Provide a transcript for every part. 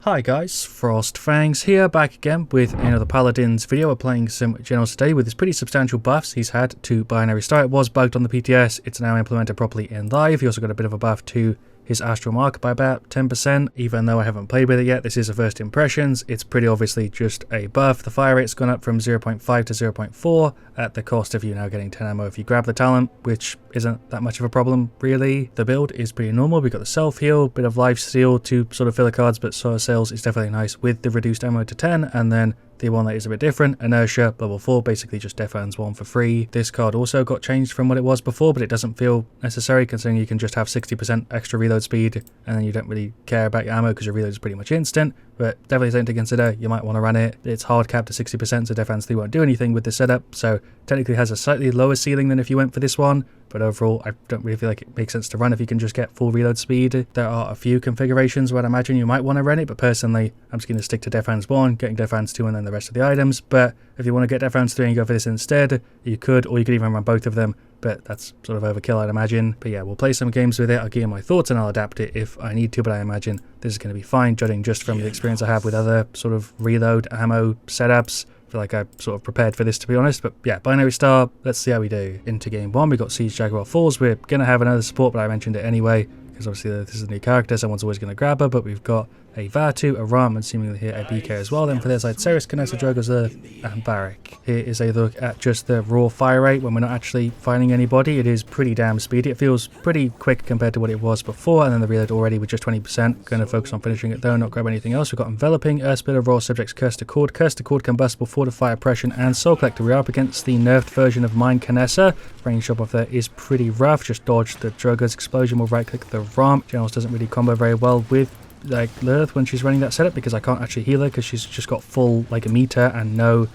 Hi guys, FrostFangs here, back again with another Paladins video. We're playing some Jenos today with his pretty substantial buffs he's had to Binary Star. It was bugged on the PTS, it's now implemented properly in live. He also got a bit of a buff to his Astral Mark by about 10%, even though I haven't played with it yet. This is a first impressions. It's pretty obviously just a buff. The fire rate's gone up from 0.5 to 0.4 at the cost of you now getting 10 ammo if you grab the talent, which isn't that much of a problem really. The build is pretty normal. We've got the self heal, bit of life steal to sort of filler cards, but Solar Sales is definitely nice with the reduced ammo to 10, and then the one that is a bit different, Inertia, level 4, basically just Defense 1 for free. This card also got changed from what it was before, but it doesn't feel necessary considering you can just have 60% extra reload speed, and then you don't really care about your ammo because your reload is pretty much instant. But definitely something to consider. You might want to run it. It's hard capped to 60%, so Defense 3 won't do anything with this setup, so technically has a slightly lower ceiling than if you went for this one. But overall, I don't really feel like it makes sense to run if you can just get full reload speed. There are a few configurations where I'd imagine you might want to run it, but personally, I'm just going to stick to Defense 1, getting Defense 2, and then the rest of the items. But if you want to get Defense 3 and go for this instead, you could, or you could even run both of them. But that's sort of overkill, I'd imagine. But yeah, we'll play some games with it. I'll give you my thoughts and I'll adapt it if I need to, but I imagine this is going to be fine, judging just from the experience I have with other sort of reload ammo setups. I feel like I'm sort of prepared for this, to be honest. But yeah, Binary Star, let's see how we do. Into game 1, we've got Siege Jaguar Falls. We're going to have another support, but I mentioned it anyway, because obviously this is a new character, someone's always going to grab her. But we've got a Vatu, a Ram, and seemingly here a BK as well. Then for their side, Ceres, Canessa, Drogos, Earth, and Barik. Here is a look at just the raw fire rate when we're not actually fighting anybody. It is pretty damn speedy. It feels pretty quick compared to what it was before, and then the reload already with just 20%. Going to focus on finishing it though, not grab anything else. We've got Enveloping, Earth Splitter, Raw Subjects, Cursed Accord, Combustible, Fortify, Oppression, and Soul Collector. We're up against the nerfed version of Mine Canessa. Range shot off there is pretty rough. Just dodge the Drogos explosion. We'll right click the Ram. Jenos doesn't really combo very well with like Lilith when she's running that setup because I can't actually heal her because she's just got full like a meter and no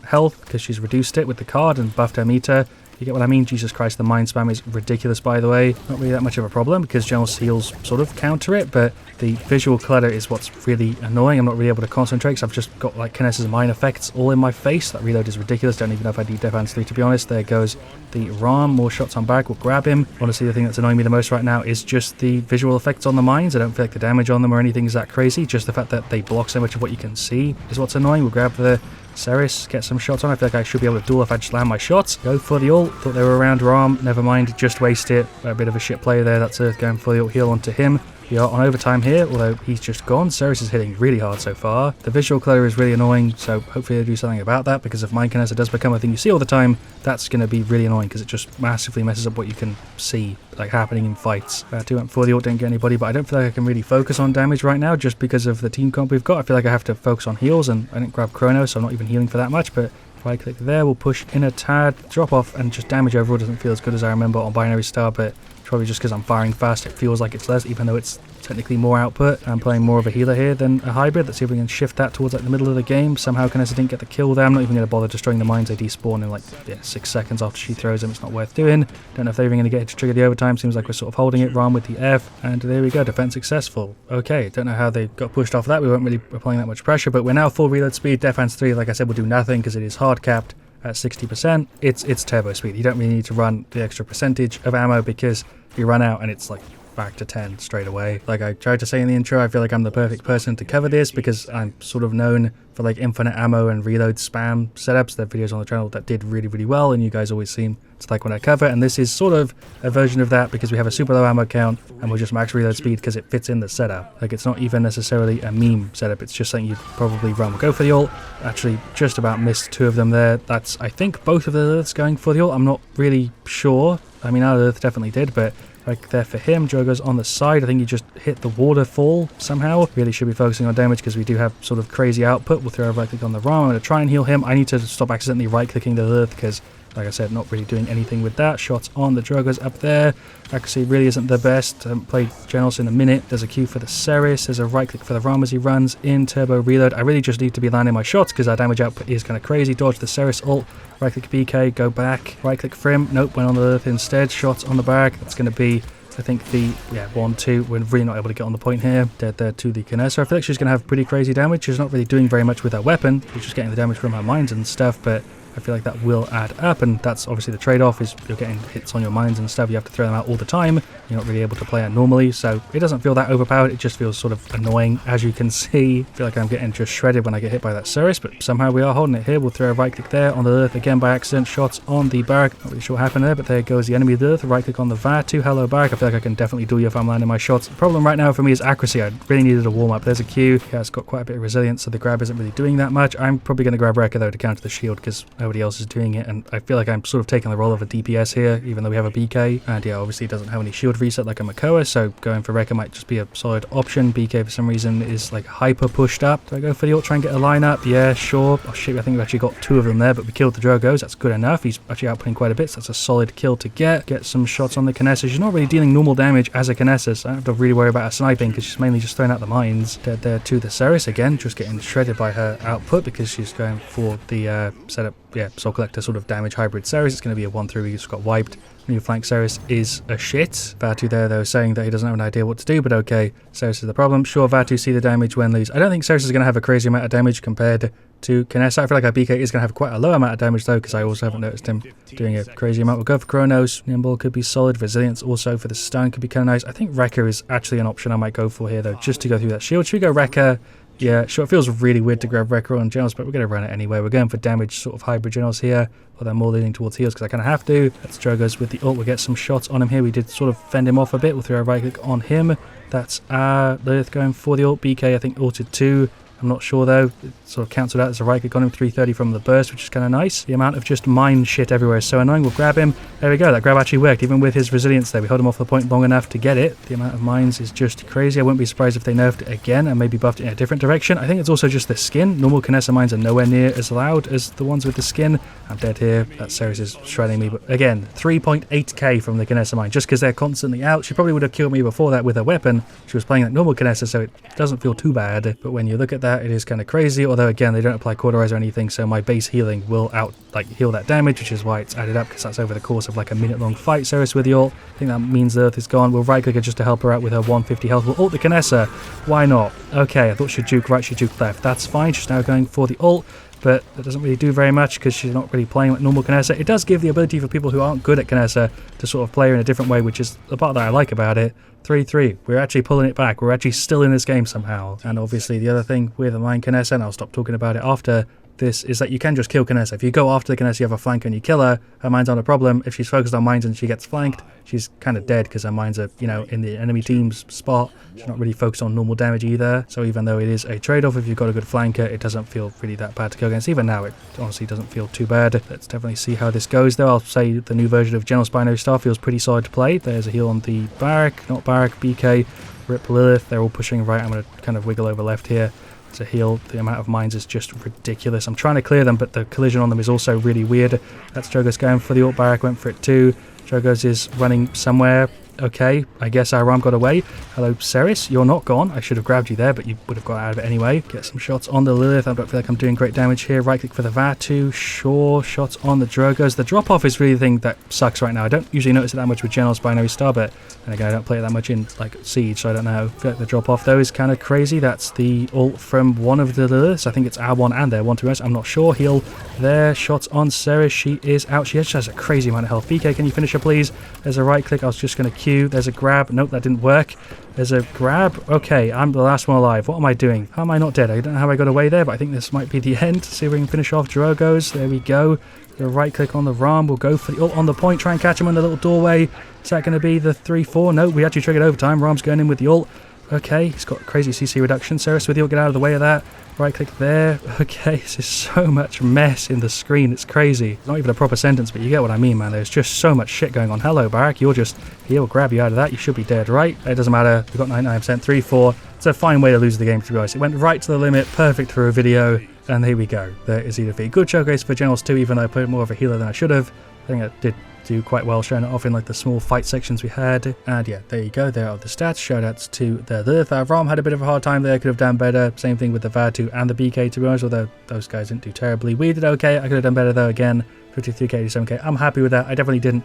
health because she's reduced it with the card and buffed her meter. You get what I mean? Jesus Christ, the mind spam is ridiculous, by the way. Not really that much of a problem because Jenos heals sort of counter it, but the visual clutter is what's really annoying. I'm not really able to concentrate because I've just got like Canessa's mine effects all in my face. That reload is ridiculous. Don't even know if I need Defense 3, to be honest. There goes the Ram. More shots on back. We'll grab him. Honestly, the thing that's annoying me the most right now is just the visual effects on the mines. I don't feel like the damage on them or anything is that crazy. Just the fact that they block so much of what you can see is what's annoying. We'll grab the Ceres, get some shots on. I feel like I should be able to duel if I just land my shots. Go for the ult. Thought they were around Ram. Never mind. Just waste it. A bit of a shit player there. That's Earth going for the ult heal onto him. We are on overtime here, although he's just gone. Ceres is hitting really hard so far. The visual clutter is really annoying, so hopefully they do something about that, because if Mine Canessa does become a thing you see all the time, that's going to be really annoying, because it just massively messes up what you can see like happening in fights. 2 went for the ult, didn't get anybody, but I don't feel like I can really focus on damage right now, just because of the team comp we've got. I feel like I have to focus on heals, and I didn't grab Chrono, so I'm not even healing for that much, but right click there, we'll push in a tad, drop off, and just damage overall doesn't feel as good as I remember on Binary Star, but probably just because I'm firing fast, it feels like it's less, even though it's technically more output. I'm playing more of a healer here than a hybrid. Let's see if we can shift that towards like the middle of the game. Somehow Canessa didn't get the kill there. I'm not even going to bother destroying the mines. They despawn in like 6 seconds after she throws them. It's not worth doing. Don't know if they're even going to get it to trigger the overtime. Seems like we're sort of holding it. Ram with the F, and there we go. Defense successful. Okay, don't know how they got pushed off that. We weren't really applying that much pressure, but we're now full reload speed. Defense 3, like I said, will do nothing because it is hard capped at 60%. It's turbo speed. You don't really need to run the extra percentage of ammo because you run out and it's like back to 10 straight away. Like I tried to say in the intro, I feel like I'm the perfect person to cover this because I'm sort of known for like infinite ammo and reload spam setups. There are videos on the channel that did really, really well, and you guys always seem to like when I cover, and this is sort of a version of that because we have a super low ammo count and we'll just max reload speed because it fits in the setup. Like it's not even necessarily a meme setup, it's just something you'd probably run. We'll go for the ult. Actually just about missed 2 of them there. That's, I think, both of the Earths going for the ult. I'm not really sure. I mean, our Earth definitely did, but right there for him. Drogo's on the side. I think he just hit the waterfall somehow. Really should be focusing on damage because we do have sort of crazy output. We'll throw a right click on the Ram. I'm going to try and heal him. I need to stop accidentally right clicking the Earth because, like I said, not really doing anything with that. Shots on the Drogo's up there. Accuracy really isn't the best. Haven't played Jenos in a minute. There's a Q for the Ceres. There's a right click for the Ram as he runs in turbo reload. I really just need to be landing my shots because our damage output is kind of crazy. Dodge the Ceres ult. Right click BK. Go back. Right click for him. Nope, went on the Earth instead. Shots on the back. That's going to be, I think, the 1-2. We're really not able to get on the point here. Dead there to the Canessa. I feel like she's going to have pretty crazy damage. She's not really doing very much with her weapon. She's just getting the damage from her mines and stuff, but I feel like that will add up, and that's obviously the trade-off, is you're getting hits on your mines and stuff. You have to throw them out all the time. You're not really able to play it normally, so it doesn't feel that overpowered. It just feels sort of annoying, as you can see. I feel like I'm getting just shredded when I get hit by that Ceres, but somehow we are holding it here. We'll throw a right click there on the Lilith again by accident. Shots on the Barrack. Not really sure what happened there, but there goes the enemy Lilith. Right click on the Vatu. Hello Barrack. I feel like I can definitely duel you if I'm landing my shots. The problem right now for me is accuracy. I really needed a warm-up. There's a Q. Yeah, it's got quite a bit of resilience, so the grab isn't really doing that much. I'm probably going to grab Wrecker though to counter the shield because nobody else is doing it, and I feel like I'm sort of taking the role of a DPS here, even though we have a BK. And yeah, obviously it doesn't have any shield reset like a Makoa, so going for Wrecker might just be a solid option. BK for some reason is like hyper pushed up. Do I go for the ult, try and get a line up? Yeah, sure. Oh shit, I think we've actually got 2 of them there, but we killed the Drogos. That's good enough. He's actually outputting quite a bit, so that's a solid kill to get. Get some shots on the Kinesis. She's not really dealing normal damage as a Kinesis. I don't have to really worry about her sniping because she's mainly just throwing out the mines. Dead there to the Ceres again, just getting shredded by her output because she's going for the setup, yeah, Soul Collector sort of damage hybrid Ceres. It's going to be a 1-3. He just got wiped. New flank Ceres is a shit. Vatu there though saying that he doesn't have an idea what to do, but okay, Ceres is the problem. Sure, Vatu see the damage when lose. I don't think Ceres is going to have a crazy amount of damage compared to Kinessa. I feel like our BK is going to have quite a low amount of damage though, because I also haven't noticed him doing a crazy amount. We'll go for Chronos. Nimble could be solid. Resilience also for the stun could be kind of nice. I think Wrecker is actually an option I might go for here though, just to go through that shield. Should we go Wrecker? Yeah, sure, it feels really weird to grab Wrecker on Jenos, but we're going to run it anyway. We're going for damage sort of hybrid Jenos here, although I'm more leaning towards heals because I kind of have to. That's Drogos with the ult. We'll get some shots on him here. We did sort of fend him off a bit. We'll throw a right click on him. That's Lilith going for the ult. BK, I think, ulted too. I'm not sure though. It sort of cancelled out as a right click on him. 330 from the burst, which is kind of nice. The amount of just mine shit everywhere is so annoying. We'll grab him. There we go. That grab actually worked, even with his resilience there. We held him off the point long enough to get it. The amount of mines is just crazy. I wouldn't be surprised if they nerfed it again and maybe buffed it in a different direction. I think it's also just the skin. Normal Kinessa mines are nowhere near as loud as the ones with the skin. I'm dead here. That Ceres is shredding me. But again, 3.8k from the Kinessa mine, just because they're constantly out. She probably would have killed me before that with her weapon. She was playing like normal Kinessa, so it doesn't feel too bad. But when you look at that, it is kind of crazy. Although again, they don't apply cauterize or anything, so my base healing will heal that damage, which is why it's added up, because that's over the course of like a minute-long fight. Ceres with the ult. I think that means the Earth is gone. We'll right-click her just to help her out with her 150 health. We'll ult the Kinessa. Why not? Okay, I thought she'd juke right, she juked left. That's fine. She's now going for the ult, but that doesn't really do very much because she's not really playing like normal Kinessa. It does give the ability for people who aren't good at Kinessa to sort of play her in a different way, which is the part that I like about it. 3-3. We're actually pulling it back. We're actually still in this game somehow. And obviously the other thing with a mine Kinessa, and I'll stop talking about it after this, is that you can just kill Kinessa. If you go after the Kinessa, you have a flank and you kill her, her mines aren't a problem. If she's focused on mines and she gets flanked, she's kind of dead because her mines are, you know, in the enemy team's spot. She's not really focused on normal damage either. So even though it is a trade-off, if you've got a good flanker, it doesn't feel really that bad to go against. Even now, it honestly doesn't feel too bad. Let's definitely see how this goes, though. I'll say the new version of Jenos Binary Star feels pretty solid to play. There's a heal on the Barrack, not Barrack, BK, Rip Lilith. They're all pushing right. I'm going to kind of wiggle over left here to heal. The amount of mines is just ridiculous. I'm trying to clear them, but the collision on them is also really weird. That's Drogos going for the ult. Barrack went for it too. Drogos is running somewhere. Okay, I guess our Ram got away. Hello, Ceres. You're not gone. I should have grabbed you there, but you would have got out of it anyway. Get some shots on the Lilith. I don't feel like I'm doing great damage here. Right click for the Vatu. Sure. Shots on the Drogos. The drop-off is really the thing that sucks right now. I don't usually notice it that much with Jenos Binary Star, but then again, I don't play it that much in like Siege, so I don't know. I feel like the drop-off, though, is kind of crazy. That's the ult from one of the Liliths. I think it's our one and their one, to be honest. I'm not sure. Heal there. Shots on Ceres. She is out. She just has a crazy amount of health. BK, can you finish her, please? There's a right click. I was just going to Q. There's a grab. Nope, that didn't work. There's a grab. Okay, I'm the last one alive. What am I doing? How am I not dead? I don't know how I got away there, but I think this might be the end. See if we can finish off Drogos. There we go. The right click on the Ram. We'll go for the ult on the point. Try and catch him in the little doorway. Is that going to be the 3-4? No, we actually triggered overtime. Ram's going in with the ult. Okay, he's got crazy CC reduction. Ceres with the ult. Get out of the way of that. Right click there. Okay, this is so much mess in the screen. It's crazy. It's not even a proper sentence, but you get what I mean, man. There's just so much shit going on. Hello, Barrack. You're just... He'll grab you out of that. You should be dead, right? It doesn't matter. We've got 99%. 3-4. It's a fine way to lose the game, to be honest. It went right to the limit. Perfect for a video. And here we go. There is the defeat. Good showcase for Jenos 2, even though I put more of a healer than I should have. I think I did do quite well showing it off in like the small fight sections we had. And yeah, there you go. There are the stats. Shoutouts to the Lilith. Rom had a bit of a hard time there. Could have done better. Same thing with the Vatu and the BK, to be honest, although those guys didn't do terribly. We did okay. I could have done better though. Again, 53k to 7k. I'm happy with that. I definitely didn't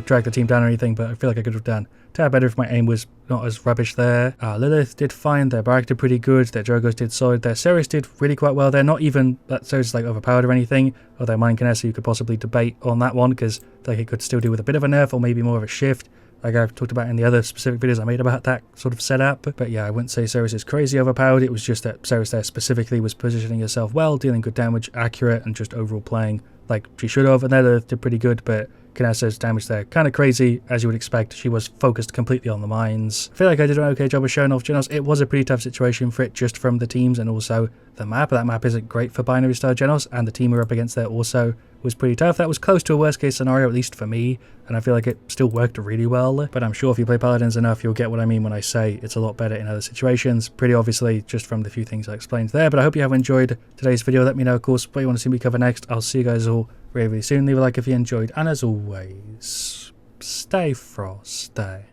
drag the team down or anything, but I feel like I could have done a tad better if my aim was not as rubbish there. Lilith did fine, their Barak did pretty good, their Drogos did solid, their Ceres did really quite well. They're not even that Ceres is like overpowered or anything, although mine Kinessa you could possibly debate on that one, because like it could still do with a bit of a nerf or maybe more of a shift, like I've talked about in the other specific videos I made about that sort of setup. But yeah, I wouldn't say Ceres is crazy overpowered, it was just that Ceres there specifically was positioning herself well, dealing good damage, accurate, and just overall playing like she should have, and Lilith did pretty good, but Kinessa's damage there kind of crazy, as you would expect. She was focused completely on the mines. I feel like I did an okay job of showing off Jenos. It was a pretty tough situation for it just from the teams and also the map. That map isn't great for binary star Jenos, and the team we were up against there also was pretty tough. That was close to a worst case scenario, at least for me, and I feel like it still worked really well. But I'm sure if you play Paladins enough, you'll get what I mean when I say it's a lot better in other situations, pretty obviously just from the few things I explained there. But I hope you have enjoyed today's video. Let me know, of course, what you want to see me cover next. I'll see you guys all really, really soon. Leave a like if you enjoyed, and as always, stay frosty.